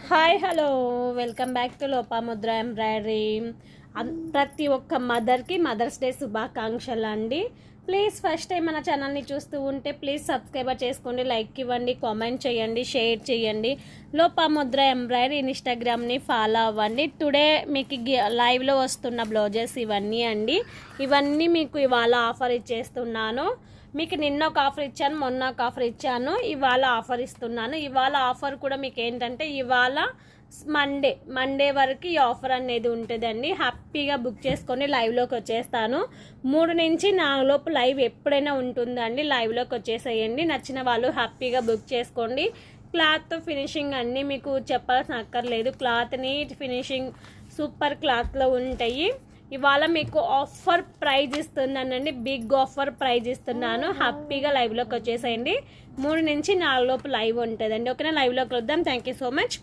Hi hello welcome back to Lopamudra embroidery. ప్రతి ఒక్క మదర్కి మదర్స్ డే శుభాకాంక్షలు అండి. ప్లీజ్ ఫస్ట్ టైం మన ఛానల్ని చూస్తూ ఉంటే ప్లీజ్ సబ్స్క్రైబ్ చేసుకోండి, లైక్ ఇవ్వండి, కామెంట్ చేయండి, షేర్ చేయండి. లోపాముద్ర ఎంబ్రాయిడరీ ఇన్స్టాగ్రామ్ని ఫాలో అవ్వండి. టుడే మీకు లైవ్లో వస్తున్న బ్లౌజెస్ ఇవన్నీ అండి. ఇవన్నీ మీకు ఇవాళ ఆఫర్ ఇచ్చేస్తున్నాను. మీకు నిన్న ఒక ఆఫర్ ఇచ్చాను, మొన్న ఒక ఆఫర్ ఇచ్చాను, ఇవాళ ఆఫర్ ఇస్తున్నాను. ఇవాళ ఆఫర్ కూడా మీకు ఏంటంటే ఇవాళ మండే వరకు ఈ ఆఫర్ అనేది ఉంటుందండి. హ్యాపీగా బుక్ చేసుకొని లైవ్లోకి వచ్చేస్తాను. 3 నుంచి 4 లోపు లైవ్ ఎప్పుడైనా ఉంటుందండి. లైవ్లోకి వచ్చేసేయండి. నచ్చిన వాళ్ళు హ్యాపీగా బుక్ చేసుకోండి. క్లాత్ ఫినిషింగ్ అన్నీ మీకు చెప్పాల్సిన అక్కర్లేదు. క్లాత్ నీట్ ఫినిషింగ్ సూపర్ క్లాత్లో ఉంటాయి. ఇవాళ మీకు ఆఫర్ ప్రైజ్ ఇస్తున్నానండి, బిగ్ ఆఫర్ ప్రైజ్ ఇస్తున్నాను. హ్యాపీగా లైవ్లోకి వచ్చేసేయండి. 3 నుంచి 4 లోపు లైవ్ ఉంటుందండి. ఓకేనా, లైవ్లోకి వద్దాం. Thank you so much.